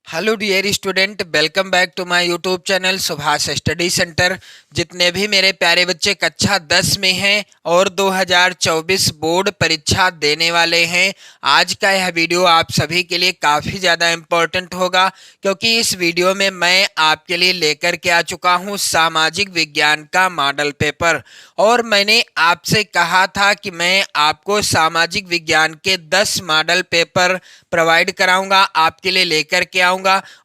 Hello dear student, welcome back to my YouTube channel Subhash study centre. जितने भी मेरे प्यारे बच्चे कक्षा 10 में हैं और 2024 बोर्ड परीक्षा देने वाले हैं, आज का यह वीडियो आप सभी के लिए काफ़ी ज़्यादा इम्पोर्टेंट होगा, क्योंकि इस वीडियो में मैं आपके लिए लेकर के आ चुका हूँ सामाजिक विज्ञान का मॉडल पेपर। और मैंने आपसे कहा था कि मैं आपको सामाजिक विज्ञान के 10 मॉडल पेपर प्रोवाइड कराऊंगा, आपके लिए लेकर के आऊंगा,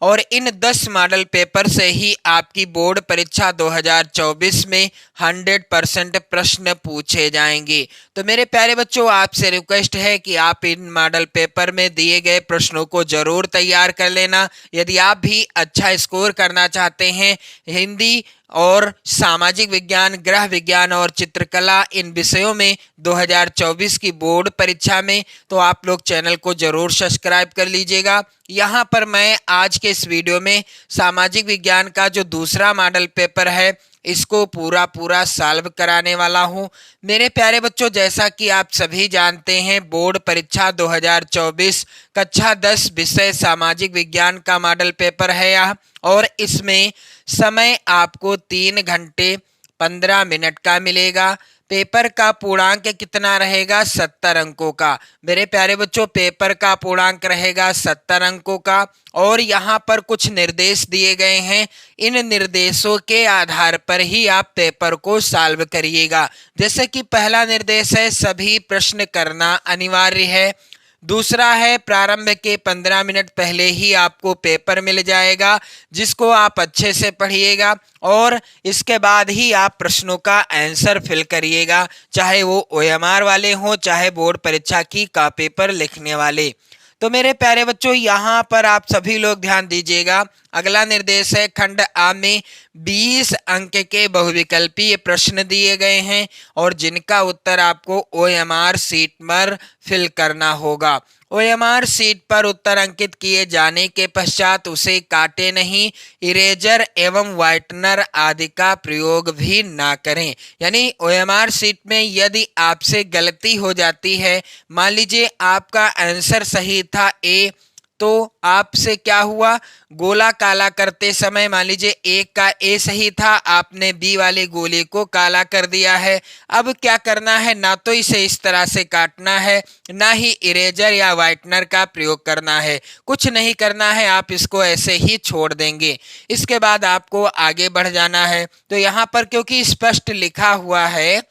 और इन 10 मॉडल पेपर से ही आपकी बोर्ड परीक्षा 2024 में 100% प्रश्न पूछे जाएंगे। तो मेरे प्यारे बच्चों, आपसे रिक्वेस्ट है कि आप इन मॉडल पेपर में दिए गए प्रश्नों को जरूर तैयार कर लेना। यदि आप भी अच्छा स्कोर करना चाहते हैं हिंदी और सामाजिक विज्ञान, गृह विज्ञान और चित्रकला इन विषयों में 2024 की बोर्ड परीक्षा में, तो आप लोग चैनल को जरूर सब्सक्राइब कर लीजिएगा। यहाँ पर मैं आज के इस वीडियो में सामाजिक विज्ञान का जो दूसरा मॉडल पेपर है इसको पूरा सॉल्व कराने वाला हूँ। मेरे प्यारे बच्चों, जैसा कि आप सभी जानते हैं, बोर्ड परीक्षा 2024 कक्षा 10 विषय सामाजिक विज्ञान का मॉडल पेपर है यह, और इसमें समय आपको 3 घंटे 15 मिनट का मिलेगा। पेपर का पूर्णांक कितना रहेगा? 70 अंकों का। मेरे प्यारे बच्चों, पेपर का पूर्णांक रहेगा 70 अंकों का, और यहाँ पर कुछ निर्देश दिए गए हैं। इन निर्देशों के आधार पर ही आप पेपर को सॉल्व करिएगा। जैसे कि पहला निर्देश है, सभी प्रश्न करना अनिवार्य है। दूसरा है, प्रारंभ के 15 मिनट पहले ही आपको पेपर मिल जाएगा, जिसको आप अच्छे से पढ़िएगा और इसके बाद ही आप प्रश्नों का आंसर फिल करिएगा, चाहे वो ओएमआर वाले हों, चाहे बोर्ड परीक्षा की का पेपर लिखने वाले। तो मेरे प्यारे बच्चों, यहाँ पर आप सभी लोग ध्यान दीजिएगा। अगला निर्देश है, खंड आ में 20 अंक के बहुविकल्पीय प्रश्न दिए गए हैं और जिनका उत्तर आपको ओएमआर सीट पर फिल करना होगा। ओएमआर सीट पर उत्तर अंकित किए जाने के पश्चात उसे काटे नहीं, इरेजर एवं व्हाइटनर आदि का प्रयोग भी ना करें। यानी ओएमआर सीट में यदि आपसे गलती हो जाती है, मान लीजिए आपका आंसर सही था ए, तो आपसे क्या हुआ, गोला काला करते समय मान लीजिए एक का ए सही था, आपने बी वाले गोले को काला कर दिया है। अब क्या करना है, ना तो इसे इस तरह से काटना है, ना ही इरेजर या व्हाइटनर का प्रयोग करना है, कुछ नहीं करना है, आप इसको ऐसे ही छोड़ देंगे। इसके बाद आपको आगे बढ़ जाना है। तो यहाँ पर क्योंकि स्पष्ट लिखा हुआ है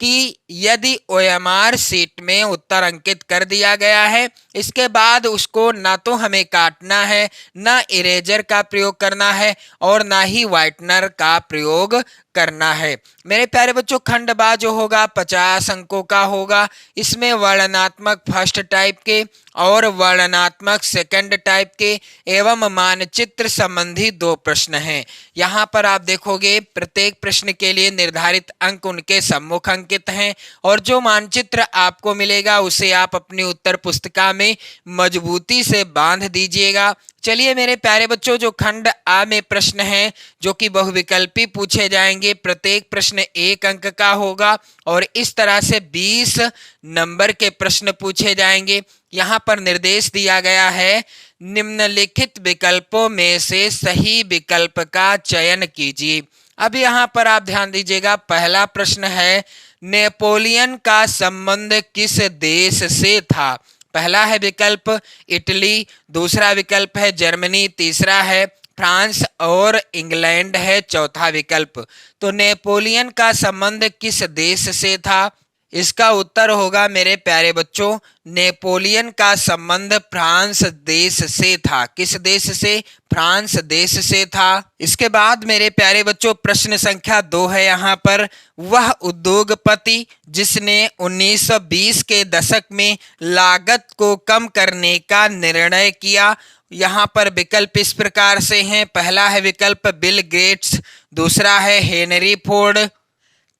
कि यदि ओएमआर सीट में उत्तर अंकित कर दिया गया है, इसके बाद उसको ना तो हमें काटना है, ना इरेजर का प्रयोग करना है, और ना ही व्हाइटनर का प्रयोग करना है। मेरे प्यारे बच्चों, खंड बा जो होगा 50 अंकों का होगा। इसमें वर्णनात्मक फर्स्ट टाइप के और वर्णनात्मक सेकंड टाइप के एवं मानचित्र संबंधी 2 प्रश्न हैं। यहाँ पर आप देखोगे प्रत्येक प्रश्न के लिए निर्धारित अंक उनके सम्मुख अंकित हैं, और जो मानचित्र आपको मिलेगा उसे आप अपनी उत्तर पुस्तिका में मजबूती से बांध दीजिएगा। चलिए मेरे प्यारे बच्चों, जो खंड आ में प्रश्न हैं जो कि बहुविकल्पी पूछे जाएंगे, प्रत्येक प्रश्न 1 अंक का होगा और इस तरह से 20 नंबर के प्रश्न पूछे जाएंगे। यहाँ पर निर्देश दिया गया है, निम्नलिखित विकल्पों में से सही विकल्प का चयन कीजिए। अब यहाँ पर आप ध्यान दीजिएगा, पहला प्रश्न है, नेपोलियन का संबंध किस देश से था? पहला है विकल्प इटली, दूसरा विकल्प है जर्मनी, तीसरा है फ्रांस और इंग्लैंड है चौथा विकल्प। तो नेपोलियन का संबंध किस देश से था? इसका उत्तर होगा मेरे प्यारे बच्चों, नेपोलियन का संबंध फ्रांस देश से था। किस देश से? फ्रांस देश से था। इसके बाद मेरे प्यारे बच्चों, प्रश्न संख्या 2 है यहाँ पर, वह उद्योगपति जिसने 1920 के दशक में लागत को कम करने का निर्णय किया। यहाँ पर विकल्प इस प्रकार से हैं, पहला है विकल्प बिल गेट्स, दूसरा है हेनरी फोर्ड,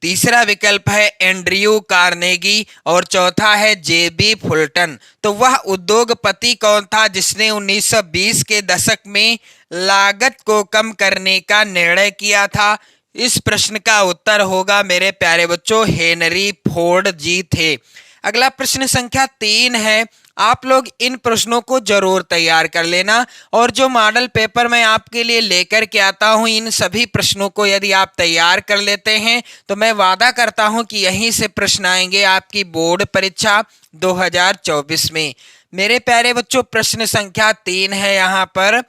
तीसरा विकल्प है एंड्रयू कार्नेगी और चौथा है जेबी फुलटन। तो वह उद्योगपति कौन था जिसने 1920 के दशक में लागत को कम करने का निर्णय किया था? इस प्रश्न का उत्तर होगा मेरे प्यारे बच्चों, हेनरी फोर्ड जी थे। अगला प्रश्न संख्या 3 है, आप लोग इन प्रश्नों को जरूर तैयार कर लेना। और जो मॉडल पेपर मैं आपके लिए लेकर के आता हूं, इन सभी प्रश्नों को यदि आप तैयार कर लेते हैं तो मैं वादा करता हूं कि यहीं से प्रश्न आएंगे आपकी बोर्ड परीक्षा 2024 में। मेरे प्यारे बच्चों, प्रश्न संख्या 3 है यहाँ पर।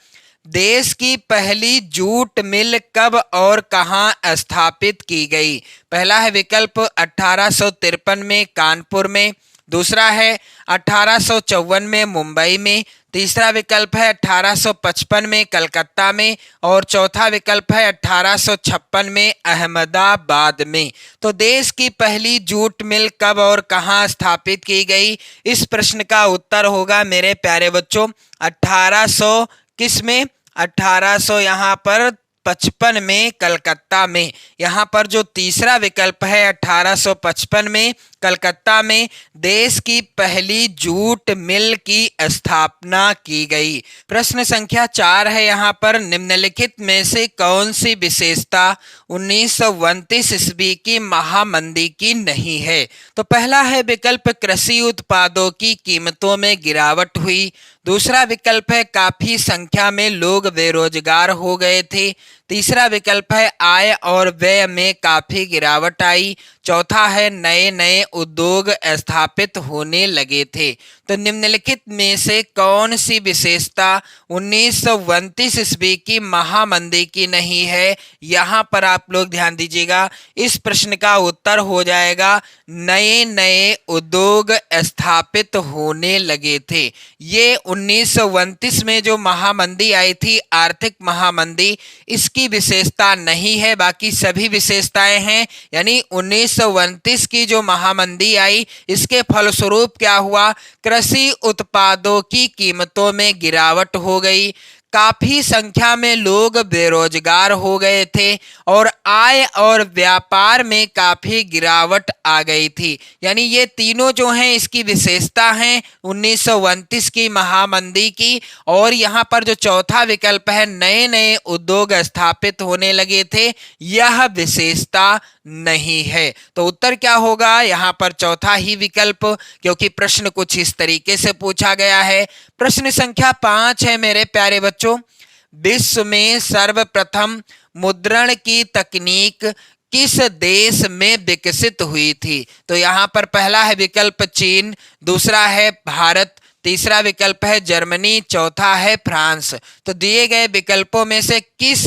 देश की पहली जूट मिल कब और कहां स्थापित की गई? पहला है विकल्प 1853 में कानपुर में, दूसरा है 1854 में मुंबई में, तीसरा विकल्प है 1855 में कलकत्ता में, और चौथा विकल्प है 1856 में अहमदाबाद में। तो देश की पहली जूट मिल कब और कहां स्थापित की गई? इस प्रश्न का उत्तर होगा मेरे प्यारे बच्चों 1800 किस में? 1800 यहाँ पर 55 में कलकत्ता में। यहाँ पर जो तीसरा विकल्प है 1855 में कलकत्ता में देश की पहली जूट मिल की स्थापना की गई। प्रश्न संख्या 4 है यहाँ पर। निम्नलिखित में से कौन सी विशेषता 1929 ईस्वी की महामंदी की नहीं है? तो पहला है विकल्प कृषि उत्पादों की कीमतों में गिरावट हुई, दूसरा विकल्प है काफी संख्या में लोग बेरोजगार हो गए थे, तीसरा विकल्प है आय और व्यय में काफी गिरावट आई, चौथा है नए नए उद्योग स्थापित होने लगे थे। तो निम्नलिखित में से कौन सी विशेषता 1929 ईस्वी की महामंदी की नहीं है? यहाँ पर आप लोग ध्यान दीजिएगा, इस प्रश्न का उत्तर हो जाएगा नए नए उद्योग स्थापित होने लगे थे। ये 1929 में जो महामंदी आई थी, आर्थिक महामंदी, इसकी विशेषता नहीं है, बाकी सभी विशेषताएं हैं। यानी 1929 की जो महामंदी आई, इसके फलस्वरूप क्या हुआ? कृषि उत्पादों की कीमतों में गिरावट हो गई, काफी संख्या में लोग बेरोजगार हो गए थे, और आय और व्यापार में काफी गिरावट आ गई थी। यानी ये तीनों जो हैं इसकी विशेषता हैं 1929 की महामंदी की। और यहाँ पर जो चौथा विकल्प है नए नए उद्योग स्थापित होने लगे थे, यह विशेषता नहीं है। तो उत्तर क्या होगा? यहाँ पर चौथा ही विकल्प, क्योंकि प्रश्न कुछ इस तरीके से पूछा गया है। प्रश्न संख्या 5 है मेरे प्यारे बच्चों। विश्व में सर्वप्रथम मुद्रण की तकनीक किस देश में विकसित हुई थी? तो यहाँ पर पहला है विकल्प चीन, दूसरा है भारत, तीसरा विकल्प है जर्मनी, चौथा है फ्रांस। तो दिए गए विकल्पों में से किस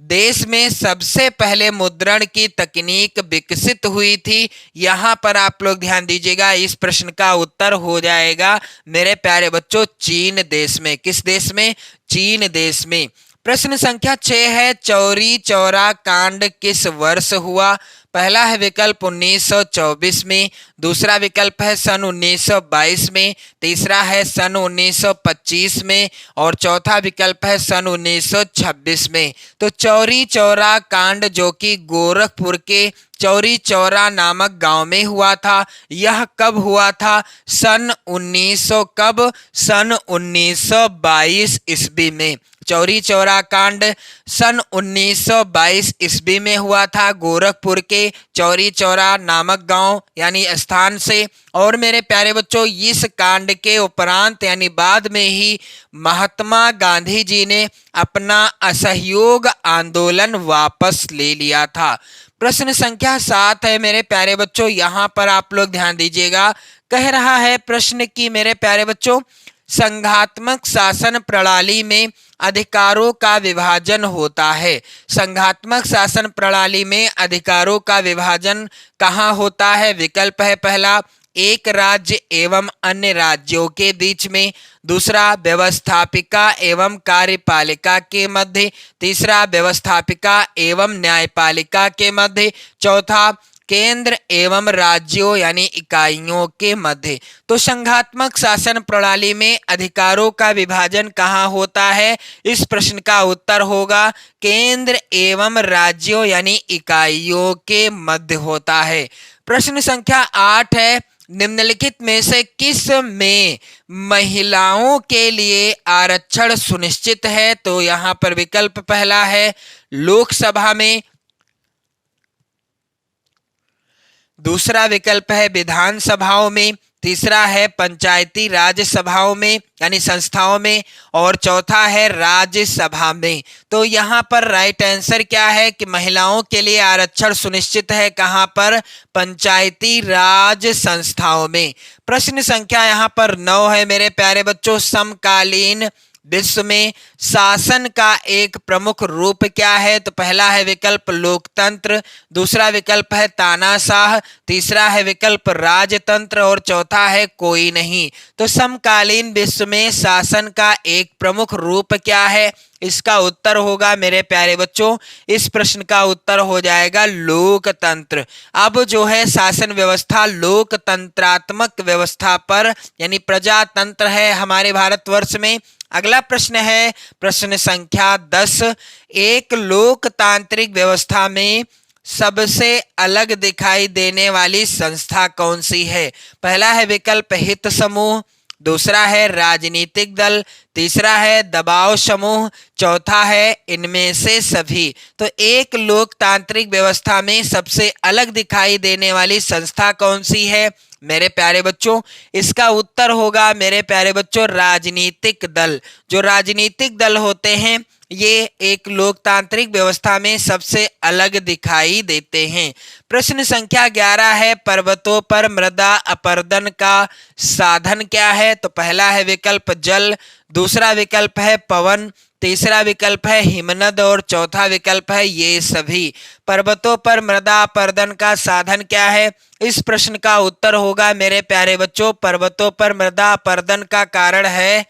देश में सबसे पहले मुद्रण की तकनीक विकसित हुई थी? यहाँ पर आप लोग ध्यान दीजिएगा, इस प्रश्न का उत्तर हो जाएगा मेरे प्यारे बच्चों चीन देश में। किस देश में? चीन देश में। प्रश्न संख्या 6 है। चौरी चौरा कांड किस वर्ष हुआ? पहला है विकल्प 1924 में, दूसरा विकल्प है सन 1922 में, तीसरा है सन 1925 में, और चौथा विकल्प है सन 1926 में। तो चौरी चौरा कांड जो कि गोरखपुर के चौरी चौरा नामक गांव में हुआ था, यह कब हुआ था? सन 1900 कब? सन 1922 ईस्वी में। चौरी चौरा कांड सन 1922 ईस्वी में हुआ था गोरखपुर के चौरी चौरा नामक गांव यानी स्थान से। और मेरे प्यारे बच्चों, इस कांड के उपरांत यानी बाद में ही महात्मा गांधी जी ने अपना असहयोग आंदोलन वापस ले लिया था। प्रश्न संख्या 7 है मेरे प्यारे बच्चों। यहाँ पर आप लोग ध्यान दीजिएगा, कह रहा है प्रश्न की मेरे प्यारे बच्चों, संघात्मक शासन प्रणाली में अधिकारों का विभाजन होता है। संघात्मक शासन प्रणाली में अधिकारों का विभाजन कहाँ होता है? विकल्प है पहला एक राज्य एवं अन्य राज्यों के बीच में, दूसरा व्यवस्थापिका एवं कार्यपालिका के मध्य, तीसरा व्यवस्थापिका एवं न्यायपालिका के मध्य, चौथा केंद्र एवं राज्यों यानी इकाइयों के मध्य। तो संघात्मक शासन प्रणाली में अधिकारों का विभाजन कहाँ होता है? इस प्रश्न का उत्तर होगा केंद्र एवं राज्यों यानी इकाइयों के मध्य होता है। प्रश्न संख्या 8 है। निम्नलिखित में से किस में महिलाओं के लिए आरक्षण सुनिश्चित है? तो यहाँ पर विकल्प पहला है लोकसभा में, दूसरा विकल्प है विधानसभाओं में, तीसरा है पंचायती राज सभाओं में यानी संस्थाओं में, और चौथा है राज्यसभा में। तो यहाँ पर राइट आंसर क्या है कि महिलाओं के लिए आरक्षण सुनिश्चित है कहाँ पर? पंचायती राज संस्थाओं में। प्रश्न संख्या यहाँ पर 9 है मेरे प्यारे बच्चों, समकालीन विश्व में शासन का एक प्रमुख रूप क्या है? तो पहला है विकल्प लोकतंत्र, दूसरा विकल्प है तानाशाह, तीसरा है विकल्प राजतंत्र और चौथा है कोई नहीं। तो समकालीन विश्व में शासन का एक प्रमुख रूप क्या है? इसका उत्तर होगा मेरे प्यारे बच्चों, इस प्रश्न का उत्तर हो जाएगा लोकतंत्र। अब जो है शासन व्यवस्था लोकतंत्रात्मक व्यवस्था पर यानी प्रजातंत्र है हमारे भारतवर्ष में। अगला प्रश्न है प्रश्न संख्या 10, एक लोकतांत्रिक व्यवस्था में सबसे अलग दिखाई देने वाली संस्था कौन सी है? पहला है विकल्प हित समूह, दूसरा है राजनीतिक दल, तीसरा है दबाव समूह, चौथा है इनमें से सभी। तो एक लोकतांत्रिक व्यवस्था में सबसे अलग दिखाई देने वाली संस्था कौन सी है मेरे प्यारे बच्चों? इसका उत्तर होगा मेरे प्यारे बच्चों राजनीतिक दल। जो राजनीतिक दल होते हैं ये एक लोकतांत्रिक व्यवस्था में सबसे अलग दिखाई देते हैं। प्रश्न संख्या 11 है, पर्वतों पर मृदा अपरदन का साधन क्या है? तो पहला है विकल्प जल, दूसरा विकल्प है पवन, तीसरा विकल्प है हिमनद और चौथा विकल्प है ये सभी। पर्वतों पर मृदा अपरदन का साधन क्या है? इस प्रश्न का उत्तर होगा मेरे प्यारे बच्चों पर्वतों पर मृदा अपरदन का कारण है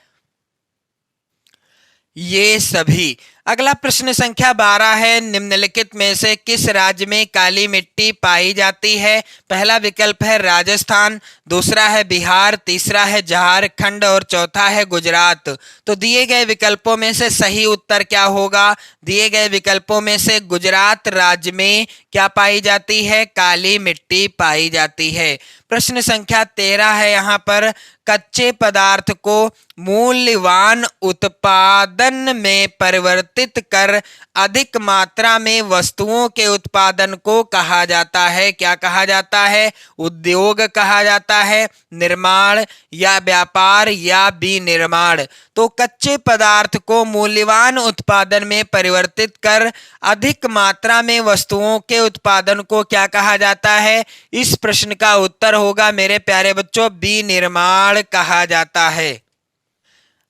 ये सभी। अगला प्रश्न संख्या 12 है, निम्नलिखित में से किस राज्य में काली मिट्टी पाई जाती है? पहला विकल्प है राजस्थान, दूसरा है बिहार, तीसरा है झारखंड और चौथा है गुजरात। तो दिए गए विकल्पों में से सही उत्तर क्या होगा? दिए गए विकल्पों में से गुजरात राज्य में क्या पाई जाती है? काली मिट्टी पाई जाती है। प्रश्न संख्या 13 है यहाँ पर, कच्चे पदार्थ को मूल्यवान उत्पादन में परिवर्तित कर अधिक मात्रा में वस्तुओं के उत्पादन को कहा जाता है? क्या कहा जाता है? उद्योग कहा जाता है, निर्माण या व्यापार या विनिर्माण। तो कच्चे पदार्थ को मूल्यवान उत्पादन में परिवर्तित कर अधिक मात्रा में वस्तुओं के उत्पादन को क्या कहा जाता है? इस प्रश्न का उत्तर होगा मेरे प्यारे बच्चों विनिर्माण कहा जाता है।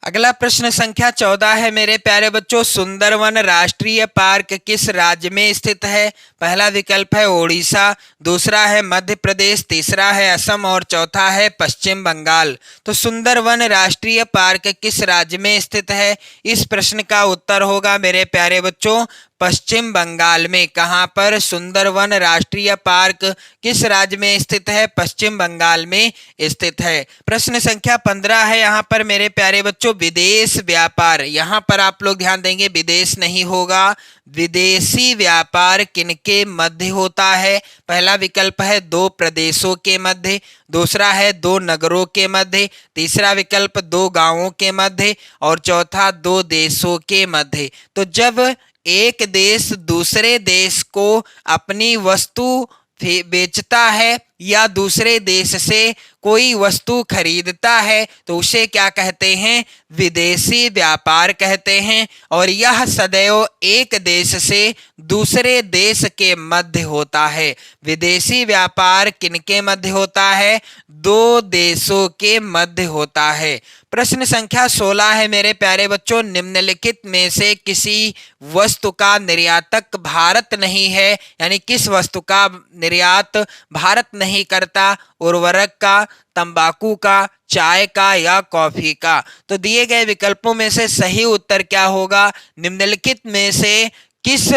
अगला प्रश्न संख्या 14 है मेरे प्यारे बच्चों, सुंदरवन राष्ट्रीय पार्क किस राज्य में स्थित है? पहला विकल्प है ओडिशा, दूसरा है मध्य प्रदेश, तीसरा है असम और चौथा है पश्चिम बंगाल। तो सुंदरवन राष्ट्रीय पार्क किस राज्य में स्थित है? इस प्रश्न का उत्तर होगा मेरे प्यारे बच्चों पश्चिम बंगाल में। कहां पर? सुंदरवन राष्ट्रीय पार्क किस राज्य में स्थित है? पश्चिम बंगाल में स्थित है। प्रश्न संख्या 15 है यहाँ पर मेरे प्यारे बच्चों, विदेश व्यापार। यहाँ पर आप लोग ध्यान देंगे विदेश नहीं होगा, विदेशी व्यापार किनके मध्य होता है? पहला विकल्प है दो प्रदेशों के मध्य, दूसरा है दो नगरों के मध्य, तीसरा विकल्प दो गांवों के मध्य और चौथा दो देशों के मध्य। तो जब एक देश दूसरे देश को अपनी वस्तु बेचता है या दूसरे देश से कोई वस्तु खरीदता है तो उसे क्या कहते हैं? विदेशी व्यापार कहते हैं। और यह सदैव एक देश से दूसरे देश के मध्य होता है। विदेशी व्यापार किनके मध्य होता है? दो देशों के मध्य होता है। प्रश्न संख्या 16 है मेरे प्यारे बच्चों, निम्नलिखित में से किसी वस्तु का निर्यातक भारत नहीं है, यानी किस वस्तु का निर्यात भारत नहीं करता? उर्वरक का, तंबाकू का, चाय का या कॉफी का। तो दिए गए विकल्पों में से सही उत्तर क्या होगा? निम्नलिखित में से किस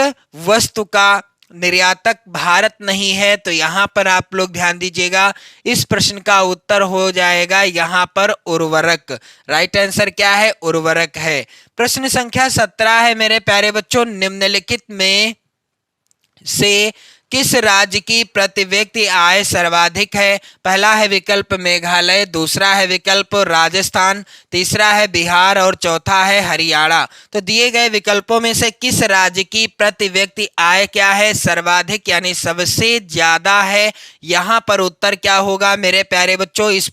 वस्तु का निर्यातक भारत नहीं है? तो यहाँ पर आप लोग ध्यान दीजिएगा, इस प्रश्न का उत्तर हो जाएगा यहाँ पर उर्वरक। राइट आंसर क्या है? उर्वरक है। प्रश्न संख्या 17 है मेरे प्यारे बच्चों, निम्नलिखित में से किस राज्य की प्रति व्यक्ति आय सर्वाधिक है? पहला है विकल्प मेघालय, दूसरा है विकल्प राजस्थान, तीसरा है बिहार और चौथा है हरियाणा। तो दिए गए विकल्पों में से किस राज्य की प्रति व्यक्ति आय क्या है? सर्वाधिक यानी सबसे ज्यादा है। यहाँ पर उत्तर क्या होगा मेरे प्यारे बच्चों? इस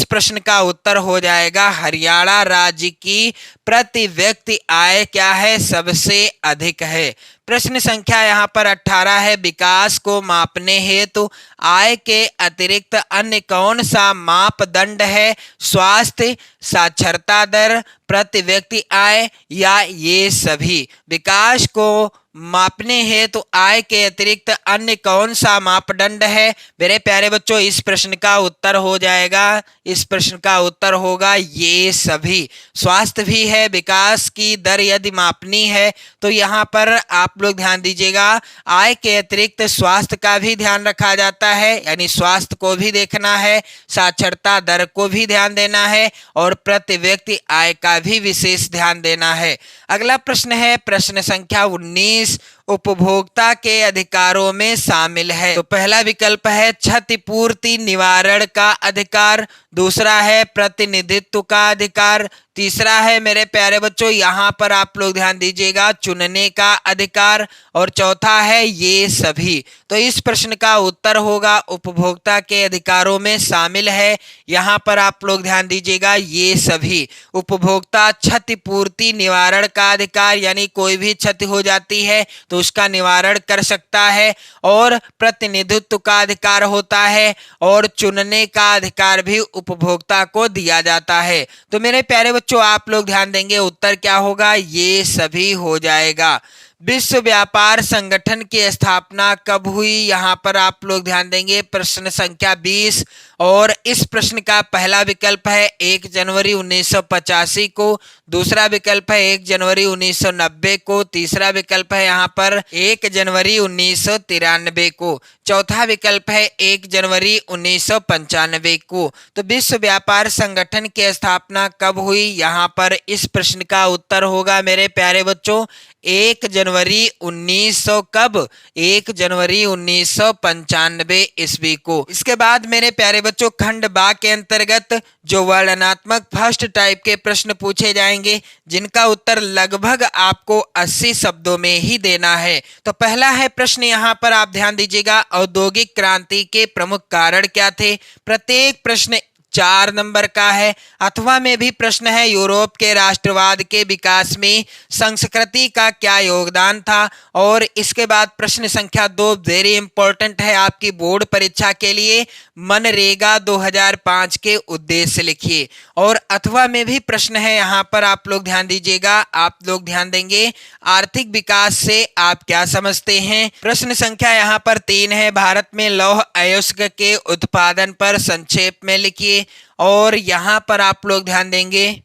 प्रश्न का उत्तर हो जाएगा हरियाणा राज्य की प्रति व्यक्ति आय क्या है? सबसे अधिक है। प्रश्न संख्या यहाँ पर 18 है। विकास को मापने हेतु आय के अतिरिक्त अन्य कौन सा मापदंड है? स्वास्थ्य, साक्षरता दर, प्रति व्यक्ति आय या ये सभी? विकास को मापने हेतु आय के अतिरिक्त अन्य कौन सा मापदंड है? मेरे प्यारे बच्चों इस प्रश्न का उत्तर हो जाएगा, इस प्रश्न का उत्तर होगा ये सभी। स्वास्थ्य भी है, विकास की दर यदि मापनी है तो यहाँ पर आप लोग ध्यान दीजिएगा, आय के अतिरिक्त स्वास्थ्य का भी ध्यान रखा जाता है, यानी स्वास्थ्य को भी देखना है, साक्षरता दर को भी ध्यान देना है और प्रति व्यक्ति आय का भी विशेष ध्यान देना है। अगला प्रश्न है प्रश्न संख्या 19, उपभोक्ता के अधिकारों में शामिल है। तो पहला विकल्प है क्षतिपूर्ति निवारण का अधिकार, दूसरा है प्रतिनिधित्व का अधिकार, तीसरा है मेरे प्यारे बच्चों यहाँ पर आप लोग ध्यान दीजिएगा चुनने का अधिकार और चौथा है ये सभी। तो इस प्रश्न का उत्तर होगा उपभोक्ता के अधिकारों में शामिल है, यहाँ पर आप लोग ध्यान दीजिएगा ये सभी। उपभोक्ता क्षतिपूर्ति निवारण का अधिकार यानी कोई भी क्षति हो जाती है तो उसका निवारण कर सकता है, और प्रतिनिधित्व का अधिकार होता है और चुनने का अधिकार भी उपभोक्ता को दिया जाता है। तो मेरे प्यारे बच्चों आप लोग ध्यान देंगे उत्तर क्या होगा? ये सभी हो जाएगा। विश्व व्यापार संगठन की स्थापना कब हुई? यहाँ पर आप लोग ध्यान देंगे प्रश्न संख्या 20, और इस प्रश्न का पहला विकल्प है 1 जनवरी 1985 को, दूसरा विकल्प है 1 जनवरी 1990 को, तीसरा विकल्प है यहाँ पर 1 जनवरी 1993 को, चौथा विकल्प है 1 जनवरी 1995 को। तो विश्व व्यापार संगठन की स्थापना कब हुई? यहाँ पर इस प्रश्न का उत्तर होगा मेरे प्यारे बच्चों 1 जनवरी 1900 कब? 1 जनवरी 1995 ईस्वी को। इसके बाद मेरे प्यारे बच्चों खंड बा के अंतर्गत जो वर्णनात्मक फर्स्ट टाइप के प्रश्न पूछे जाएंगे जिनका उत्तर लगभग आपको 80 शब्दों में ही देना है। तो पहला है प्रश्न, यहाँ पर आप ध्यान दीजिएगा औद्योगिक क्रांति के प्रमुख कारण क्या थे? प्रत्येक प्रश्न 4 नंबर का है। अथवा में भी प्रश्न है यूरोप के राष्ट्रवाद के विकास में संस्कृति का क्या योगदान था? और इसके बाद प्रश्न संख्या 2 वेरी इंपॉर्टेंट है आपकी बोर्ड परीक्षा के लिए, मनरेगा 2005 के उद्देश्य लिखिए। और अथवा में भी प्रश्न है, यहाँ पर आप लोग ध्यान दीजिएगा, आप लोग ध्यान देंगे आर्थिक विकास से आप क्या समझते हैं? प्रश्न संख्या यहाँ पर 3 है, भारत में लौह अयस्क के उत्पादन पर संक्षेप में लिखिए। और यहाँ पर आप लोग ध्यान देंगे।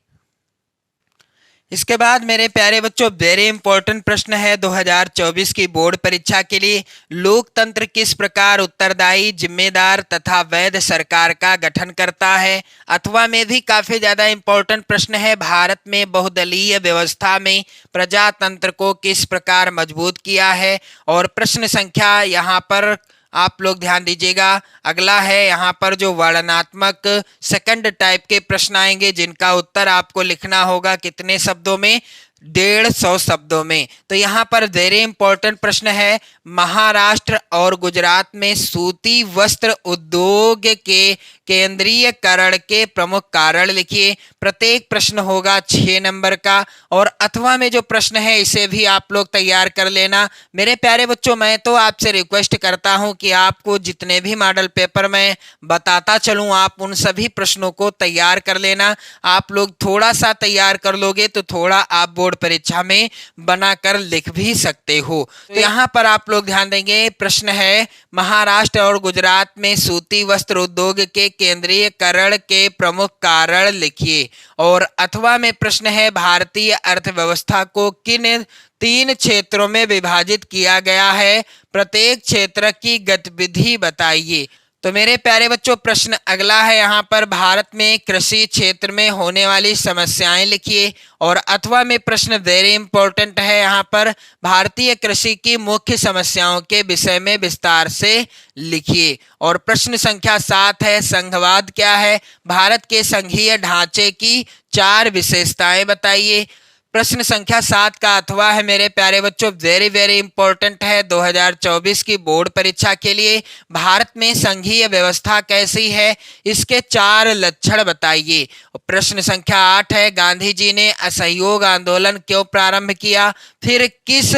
इसके बाद मेरे प्यारे बच्चों वेरी इंपॉर्टेंट प्रश्न है 2024 की बोर्ड परीक्षा के लिए, लोकतंत्र किस प्रकार उत्तरदायी, जिम्मेदार तथा वैध सरकार का गठन करता है? अथवा में भी काफी ज्यादा इंपॉर्टेंट प्रश्न है, भारत में बहुदलीय व्यवस्था में प्रजातंत्र को किस प्रकार मजबूत किया है? और प्रश्न संख्या यहाँ पर आप लोग ध्यान दीजिएगा अगला है, यहाँ पर जो वर्णनात्मक सेकंड टाइप के प्रश्न आएंगे जिनका उत्तर आपको लिखना होगा कितने शब्दों में? 150 शब्दों में। तो यहाँ पर वेरी इंपॉर्टेंट प्रश्न है, महाराष्ट्र और गुजरात में सूती वस्त्र उद्योग के केंद्रीयकरण के प्रमुख कारण लिखिए। प्रत्येक प्रश्न होगा 6 नंबर का। और अथवा में जो प्रश्न है इसे भी आप लोग तैयार कर लेना। मेरे प्यारे बच्चों मैं तो आपसे रिक्वेस्ट करता हूं कि आपको जितने भी मॉडल पेपर में बताता चलूं आप उन सभी प्रश्नों को तैयार कर लेना। आप लोग थोड़ा सा तैयार कर लोगे तो थोड़ा आप बोर्ड परीक्षा में बनाकर लिख भी सकते हो। तो यहाँ पर आप लोग ध्यान देंगे प्रश्न है, महाराष्ट्र और गुजरात में सूती वस्त्र उद्योग के केंद्रीयकरण के प्रमुख कारण लिखिए। और अथवा में प्रश्न है, भारतीय अर्थव्यवस्था को किन 3 क्षेत्रों में विभाजित किया गया है? प्रत्येक क्षेत्र की गतिविधि बताइए। तो मेरे प्यारे बच्चों प्रश्न अगला है यहाँ पर, भारत में कृषि क्षेत्र में होने वाली समस्याएं लिखिए। और अथवा में प्रश्न वेरी इंपॉर्टेंट है यहाँ पर, भारतीय कृषि की मुख्य समस्याओं के विषय में विस्तार से लिखिए। और प्रश्न संख्या 7 है, संघवाद क्या है, भारत के संघीय ढांचे की 4 विशेषताएं बताइए। प्रश्न संख्या 7 का अथवा है मेरे प्यारे बच्चों वेरी वेरी इंपॉर्टेंट है 2024 की बोर्ड परीक्षा के लिए, भारत में संघीय व्यवस्था कैसी है, इसके 4 लक्षण बताइए। प्रश्न संख्या 8 है, गांधी जी ने असहयोग आंदोलन क्यों प्रारंभ किया, फिर किस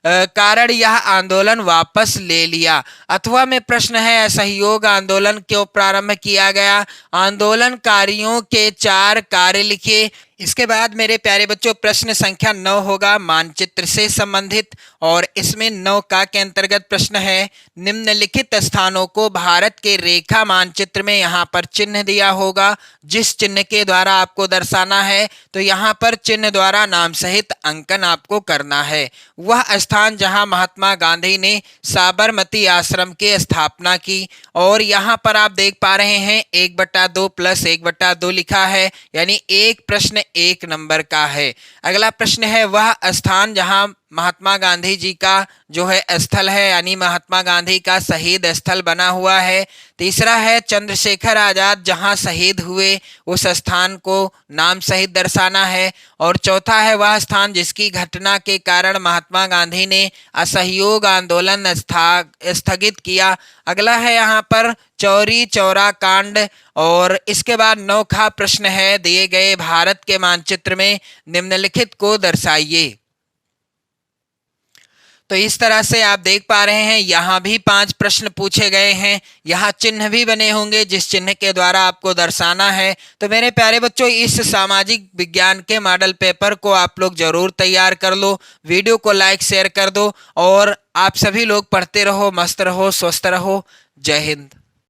कारण यह आंदोलन वापस ले लिया। अथवा में प्रश्न है, असहयोग आंदोलन क्यों प्रारंभ किया गया, आंदोलनकारियों के 4 कार्य लिखिए। इसके बाद मेरे प्यारे बच्चों प्रश्न संख्या 9 होगा मानचित्र से संबंधित, और इसमें 9 का के अंतर्गत प्रश्न है, निम्नलिखित स्थानों को भारत के रेखा मानचित्र में यहाँ पर चिन्ह दिया होगा, जिस चिन्ह के द्वारा आपको दर्शाना है। तो यहाँ पर चिन्ह द्वारा नाम सहित अंकन आपको करना है। वह स्थान जहाँ महात्मा गांधी ने साबरमती आश्रम की स्थापना की, और यहाँ पर आप देख पा रहे हैं 1/2 + 1/2 लिखा है, यानी एक प्रश्न 1 नंबर का है। अगला प्रश्न है, वह स्थान जहां महात्मा गांधी जी का जो है स्थल है, यानी महात्मा गांधी का शहीद स्थल बना हुआ है। तीसरा है, चंद्रशेखर आजाद जहां शहीद हुए उस स्थान को नाम सहित दर्शाना है। और चौथा है, वह स्थान जिसकी घटना के कारण महात्मा गांधी ने असहयोग आंदोलन स्थगित किया। अगला है यहाँ पर चौरी चौरा कांड। और इसके बाद 9वां प्रश्न है, दिए गए भारत के मानचित्र में निम्नलिखित को दर्शाइए। तो इस तरह से आप देख पा रहे हैं यहाँ भी 5 प्रश्न पूछे गए हैं, यहाँ चिन्ह भी बने होंगे जिस चिन्ह के द्वारा आपको दर्शाना है। तो मेरे प्यारे बच्चों इस सामाजिक विज्ञान के मॉडल पेपर को आप लोग जरूर तैयार कर लो, वीडियो को लाइक शेयर कर दो, और आप सभी लोग पढ़ते रहो, मस्त रहो, स्वस्थ रहो। जय हिंद।